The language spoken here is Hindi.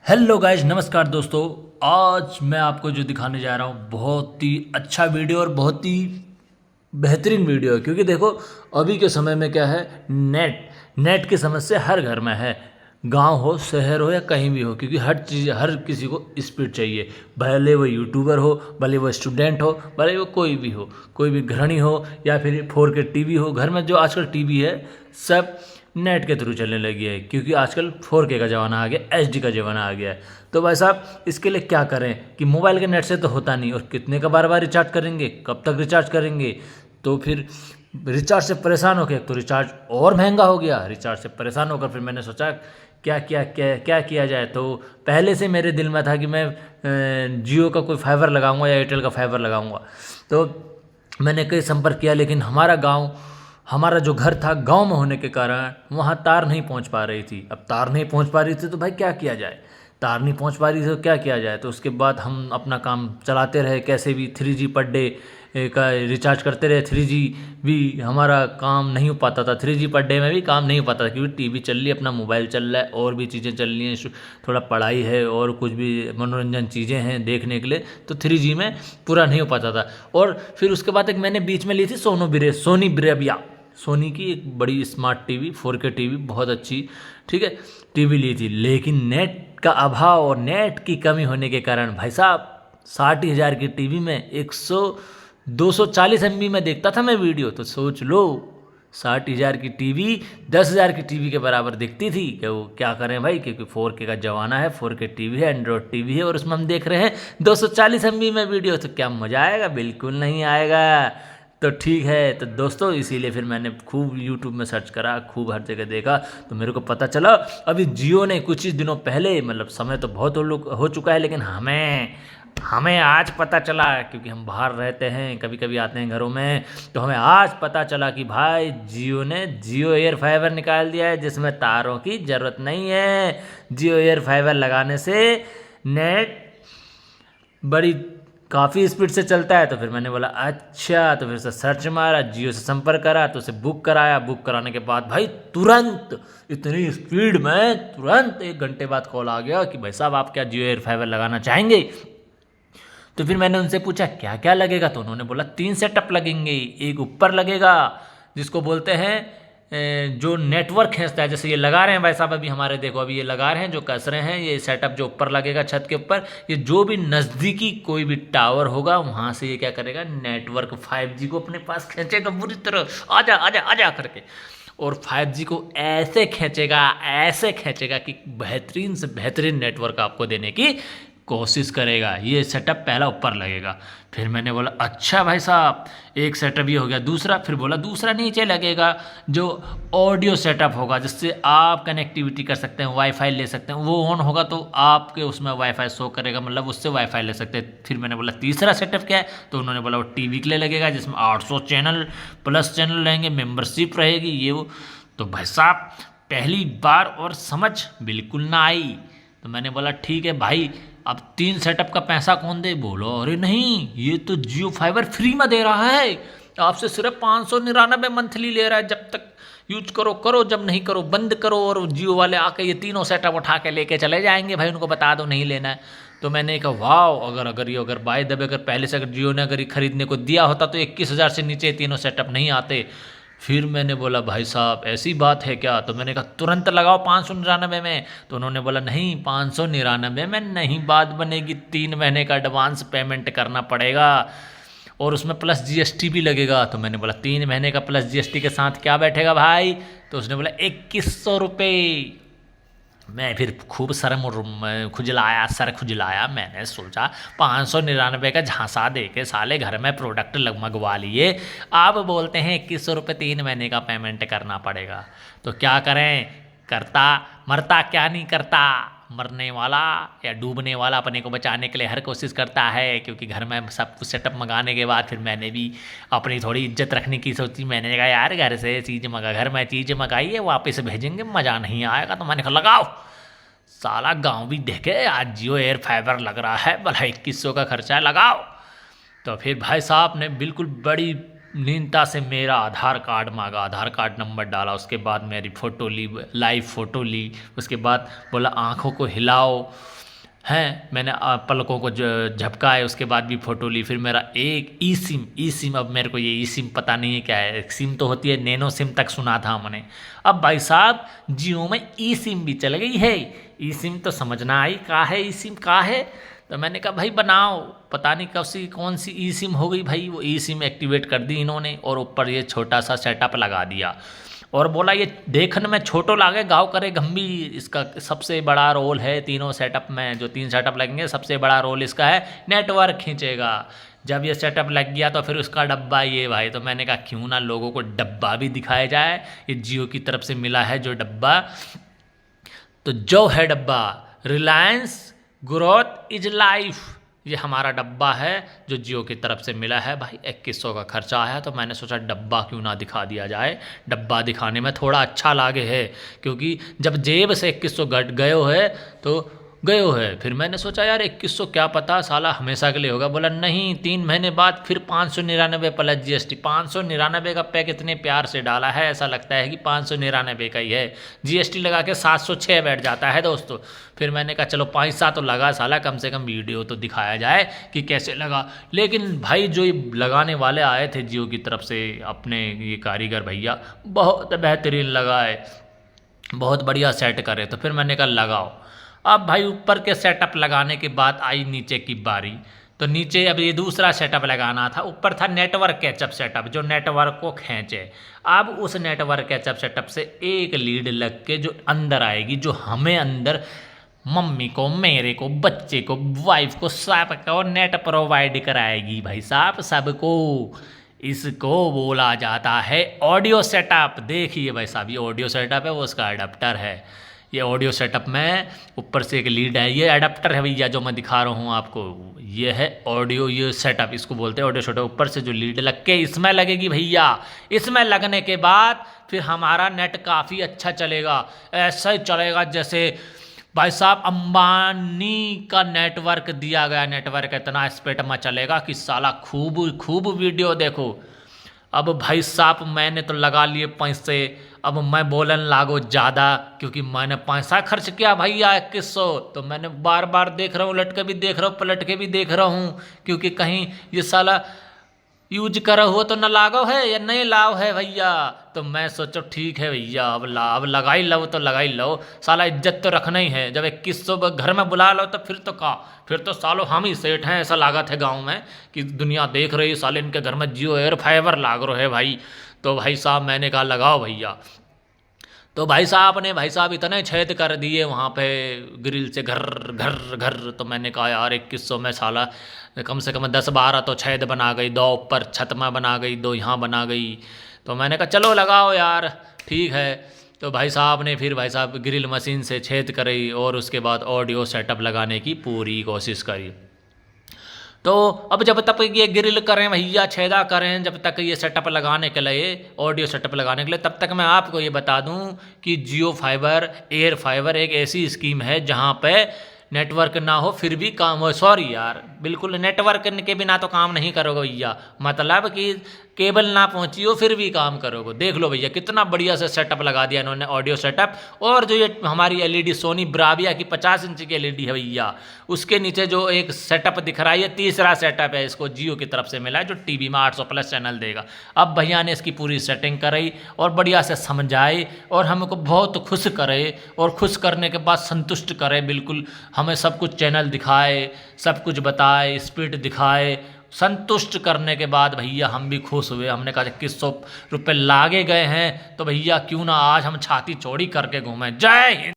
हेलो गाइज, नमस्कार दोस्तों। आज मैं आपको जो दिखाने जा रहा हूँ बहुत ही अच्छा वीडियो और बहुत ही बेहतरीन वीडियो है। क्योंकि देखो, अभी के समय में क्या है, नेट की समस्या हर घर में है। गांव हो, शहर हो या कहीं भी हो, क्योंकि हर चीज़, हर किसी को स्पीड चाहिए। भले वो यूट्यूबर हो, भले वो स्टूडेंट हो, भले वो कोई भी हो, कोई भी गृहिणी हो या फिर 4K टीवी हो। घर में जो आजकल टीवी है सब नेट के थ्रू चलने लगी है, क्योंकि आजकल 4K का ज़माना आ गया, HD का ज़माना आ गया है। तो भाई साहब, इसके लिए क्या करें कि मोबाइल के नेट से तो होता नहीं, और कितने का बार बार रिचार्ज करेंगे, कब तक रिचार्ज करेंगे। तो फिर रिचार्ज से परेशान होकर, एक तो रिचार्ज और महंगा हो गया, रिचार्ज से परेशान होकर फिर मैंने सोचा क्या किया जाए। तो पहले से मेरे दिल में था कि मैं जियो का कोई फाइबर लगाऊंगा या एयरटेल का फाइबर लगाऊंगा। तो मैंने कई संपर्क किया, लेकिन हमारा जो घर था गांव में होने के कारण वहाँ तार नहीं पहुँच पा रही थी। अब तार नहीं पहुँच पा रही थी तो भाई क्या किया जाए, तार नहीं पहुँच पा रही थी तो क्या किया जाए। तो उसके बाद हम अपना काम चलाते रहे, कैसे भी 3G पर डे का रिचार्ज करते रहे। 3G भी हमारा काम नहीं हो पाता था, 3G पर डे में भी काम नहीं हो पाता था, क्योंकि टीवी चल रही है, अपना मोबाइल चल रहा है, और भी चीज़ें चल रही हैं, थोड़ा पढ़ाई है और कुछ भी मनोरंजन चीज़ें हैं देखने के लिए, तो 3G में पूरा नहीं हो पाता था। और फिर उसके बाद एक मैंने बीच में ली थी सोनी ब्रेविया, सोनी की एक बड़ी स्मार्ट टीवी, 4K टीवी, बहुत अच्छी, ठीक है, टीवी ली थी। लेकिन नेट का अभाव और नेट की कमी होने के कारण भाई साहब, 60,000 की टीवी में 240 MB में देखता था मैं वीडियो। तो सोच लो, 60,000 की टीवी 10,000 की टीवी के बराबर दिखती थी। कि वो क्या करें भाई, क्योंकि 4K का जमाना है, 4K टीवी है, एंड्रॉयड टीवी है, और उसमें हम देख रहे हैं 240 MB में वीडियो। तो क्या मज़ा आएगा? बिल्कुल नहीं आएगा। तो ठीक है, तो दोस्तों इसीलिए फिर मैंने खूब यूट्यूब में सर्च करा, खूब हर जगह देखा, तो मेरे को पता चला अभी जियो ने कुछ ही दिनों पहले, मतलब समय तो बहुत हो चुका है, लेकिन हमें हमें आज पता चला, क्योंकि हम बाहर रहते हैं, कभी कभी आते हैं घरों में, तो हमें आज पता चला कि भाई जियो ने जियो एयर फाइबर निकाल दिया है, जिसमें तारों की ज़रूरत नहीं है। जियो एयर फाइबर लगाने से नेट बड़ी काफ़ी स्पीड से चलता है। तो फिर मैंने बोला अच्छा, तो फिर से सर्च मारा, जियो से संपर्क करा, तो उसे बुक कराया। बुक कराने के बाद भाई तुरंत, इतनी स्पीड में, तुरंत 1 घंटे बाद कॉल आ गया कि भाई साहब आप क्या जियो एयर फाइबर लगाना चाहेंगे। तो फिर मैंने उनसे पूछा क्या क्या लगेगा, तो उन्होंने बोला 3 सेटअप लगेंगे। एक ऊपर लगेगा, जिसको बोलते हैं जो नेटवर्क खींचता है, जैसे ये लगा रहे हैं भाई साहब, अभी हमारे देखो, अभी ये लगा रहे हैं, जो कस रहे हैं, ये सेटअप जो ऊपर लगेगा छत के ऊपर, ये जो भी नज़दीकी कोई भी टावर होगा वहाँ से ये क्या करेगा, नेटवर्क 5G को अपने पास खींचेगा बुरी तरह, आजा आजा आजा करके। और 5G को ऐसे खींचेगा कि बेहतरीन से बेहतरीन नेटवर्क आपको देने की कोशिश करेगा। ये सेटअप पहला ऊपर लगेगा। फिर मैंने बोला अच्छा भाई साहब, एक सेटअप ये हो गया। दूसरा, फिर बोला दूसरा नीचे लगेगा, जो ऑडियो सेटअप होगा, जिससे आप कनेक्टिविटी कर सकते हैं, वाईफाई ले सकते हैं। वो ऑन होगा तो आपके उसमें वाईफाई शो करेगा, मतलब उससे वाईफाई ले सकते हैं। फिर मैंने बोला तीसरा सेटअप क्या है, तो उन्होंने बोला वो टीवी के लिए लगेगा, जिसमें 800 चैनल प्लस चैनल रहेंगे, मेम्बरशिप रहेगी, ये वो। तो भाई साहब पहली बार और समझ बिल्कुल ना आई। तो मैंने बोला ठीक है भाई, अब 3 सेटअप का पैसा कौन दे? बोलो अरे नहीं, ये तो जियो फाइबर फ्री में दे रहा है, आपसे सिर्फ 599 मंथली ले रहा है। जब तक यूज करो करो, जब नहीं करो बंद करो। और जियो वाले आके ये तीनों सेटअप उठा के लेके चले जाएंगे, भाई उनको बता दो नहीं लेना है। तो मैंने कहा वाह, अगर बाय द वे, अगर पहले से अगर जियो ने अगर ये खरीदने को दिया होता तो 21,000 से नीचे तीनों सेटअप नहीं आते। फिर मैंने बोला भाई साहब ऐसी बात है क्या? तो मैंने कहा तुरंत लगाओ 599 में। तो उन्होंने बोला नहीं, 599 में नहीं बात बनेगी, 3 महीने का एडवांस पेमेंट करना पड़ेगा, और उसमें प्लस GST भी लगेगा। तो मैंने बोला 3 महीने का प्लस GST के साथ क्या बैठेगा भाई? तो उसने बोला 2100 रुपये। मैं फिर खूब सर खुजलाया। मैंने सोचा 599 का झांसा दे के साले घर में प्रोडक्ट मंगवा लिए, आप बोलते हैं 2100 रुपये 3 महीने का पेमेंट करना पड़ेगा। तो क्या करें, करता मरता क्या नहीं करता, मरने वाला या डूबने वाला अपने को बचाने के लिए हर कोशिश करता है। क्योंकि घर में सब कुछ सेटअप मंगाने के बाद फिर मैंने भी अपनी थोड़ी इज्जत रखने की सोची। मैंने कहा यार घर से चीज़ घर में चीज़ मंगाई है, वापस भेजेंगे, मज़ा नहीं आएगा। तो मैंने कहा लगाओ, साला गांव भी देखे आज जियो एयर फाइबर लग रहा है, भला 2100 का खर्चा है, लगाओ। तो फिर भाई साहब ने बिल्कुल बड़ी नींदता से मेरा आधार कार्ड मांगा, आधार कार्ड नंबर डाला, उसके बाद मेरी फ़ोटो ली, लाइव फ़ोटो ली। उसके बाद बोला आँखों को हिलाओ, हैं मैंने पलकों को झपकाए, उसके बाद भी फ़ोटो ली। फिर मेरा एक ई सिम, अब मेरे को ये ई सिम पता नहीं है क्या है, एक सिम तो होती है, नैनो सिम तक सुना था हमने। अब भाई साहब जियो में ई सिम भी चल गई है। ई सिम तो समझना आई का है, ई सिम का है। तो मैंने कहा भाई बनाओ, पता नहीं कौन सी ई सिम हो गई भाई, वो ई सिम एक्टिवेट कर दी इन्होंने और ऊपर ये छोटा सा सेटअप लगा दिया और बोला ये देखने में छोटो लागे गाँव करे गंभीर, इसका सबसे बड़ा रोल है तीनों सेटअप में, जो 3 सेटअप लगेंगे सबसे बड़ा रोल इसका है नेटवर्क खींचेगा। जब ये सेटअप लग गया तो फिर उसका डब्बा ये भाई, तो मैंने कहा क्यों ना लोगों को डब्बा भी दिखाया जाए, ये जियो की तरफ से मिला है जो डब्बा, तो जो है डब्बा रिलायंस ग्रोथ इज लाइफ, ये हमारा डब्बा है जो जियो की तरफ से मिला है। भाई 2100 का खर्चा आया तो मैंने सोचा डब्बा क्यों ना दिखा दिया जाए, डब्बा दिखाने में थोड़ा अच्छा लागे है, क्योंकि जब जेब से 2100 घट गयो है तो गयो है। फिर मैंने सोचा यार 2100 क्या पता साला हमेशा के लिए होगा, बोला नहीं 3 महीने बाद फिर 599 प्लस जीएसटी। 599 का पैक इतने प्यार से डाला है ऐसा लगता है कि 599 का ही है, जीएसटी लगा के 706 बैठ जाता है दोस्तों। फिर मैंने कहा चलो 5 तो लगा साला, कम से कम वीडियो तो दिखाया जाए कि कैसे लगा। लेकिन भाई जो ये लगाने वाले आए थे जियो की तरफ से अपने ये कारीगर भैया, बहुत बेहतरीन लगाए, बहुत बढ़िया सेट करे। तो फिर मैंने कहा लगाओ। अब भाई ऊपर के सेटअप लगाने के बाद आई नीचे की बारी, तो नीचे अब ये दूसरा सेटअप लगाना था। ऊपर था नेटवर्क कैचअप सेटअप जो नेटवर्क को खींचे। अब उस नेटवर्क कैचअप सेटअप से एक लीड लग के जो अंदर आएगी, जो हमें अंदर मम्मी को, मेरे को, बच्चे को, वाइफ को, सबको नेट प्रोवाइड कराएगी भाई साहब सबको। इसको बोला जाता है ऑडियो सेटअप। देखिए भाई साहब ये ऑडियो सेटअप है, वो उसका अडेप्टर है। ये ऑडियो सेटअप में ऊपर से एक लीड है, ये अडेप्टर है भैया जो मैं दिखा रहा हूँ आपको, ये है ऑडियो, ये सेटअप इसको बोलते हैं ऑडियो सेटअप। ऊपर से जो लीड लग के इसमें लगेगी भैया, इसमें लगने के बाद फिर हमारा नेट काफ़ी अच्छा चलेगा, ऐसा ही चलेगा जैसे भाई साहब अंबानी का नेटवर्क दिया गया। नेटवर्क इतना स्पीड में चलेगा कि साला खूब खूब वीडियो देखो। अब भाई साहब मैंने तो लगा लिए पैसे, अब मैं बोलन लागो ज़्यादा क्योंकि मैंने पैसा खर्च किया भैया 2100। तो मैंने बार बार देख रहा हूँ, लट के भी देख रहा हूँ, पलट के भी देख रहा हूँ, क्योंकि कहीं ये साला यूज करा हुआ तो न लागो है या नहीं लाओ है भैया। तो मैं सोचो ठीक है भैया अब लगा ही लो तो लगा ही लो, साला इज्जत तो रखना ही है। जब 2100 घर में बुला लो तो फिर तो सालो हम ही सेठ हैं ऐसा लागत है गांव में कि दुनिया देख रही है साले इनके घर में जियो एयर फाइबर लाग रहे है भाई। तो भाई साहब मैंने कहा लगाओ भैया। तो भाई साहब इतने छेद कर दिए वहाँ पे ग्रिल से घर घर घर। तो मैंने कहा यार 2100 में साला कम से कम 10-12 तो छेद बना गई, 2 ऊपर छत में बना गई, 2 यहाँ बना गई। तो मैंने कहा चलो लगाओ यार ठीक है। तो भाई साहब ने फिर भाई साहब ग्रिल मशीन से छेद करी और उसके बाद ऑडियो सेटअप लगाने की पूरी कोशिश करी। तो अब जब तक ये ग्रिल करें भैया, छेदा करें, जब तक ये सेटअप लगाने के लिए, ऑडियो सेटअप लगाने के लिए, तब तक मैं आपको ये बता दूं कि जियो फाइबर एयर फाइबर एक ऐसी स्कीम है जहां पे नेटवर्क ना हो फिर भी काम हो। सॉरी यार, बिल्कुल नेटवर्क के बिना तो काम नहीं करोगे भैया, मतलब कि केबल ना पहुंची हो फिर भी काम करोगे। देख लो भैया कितना बढ़िया से सेटअप लगा दिया इन्होंने ऑडियो सेटअप। और जो ये हमारी एलईडी सोनी ब्राविया की 50 इंच की एलईडी है भैया, उसके नीचे जो एक सेटअप दिख रहा है ये तीसरा सेटअप है, इसको जियो की तरफ से मिला है जो टीवी में 800 प्लस चैनल देगा। अब भैया ने इसकी पूरी सेटिंग कराई और बढ़िया से समझाई और हमको बहुत खुश करे, और खुश करने के बाद संतुष्ट करे, बिल्कुल हमें सब कुछ चैनल दिखाए, सब कुछ बताए, स्पीड दिखाए। संतुष्ट करने के बाद भैया हम भी खुश हुए। हमने कहा 2100 रुपये लागे गए हैं तो भैया क्यों ना आज हम छाती चौड़ी करके घूमें। जय हिंद।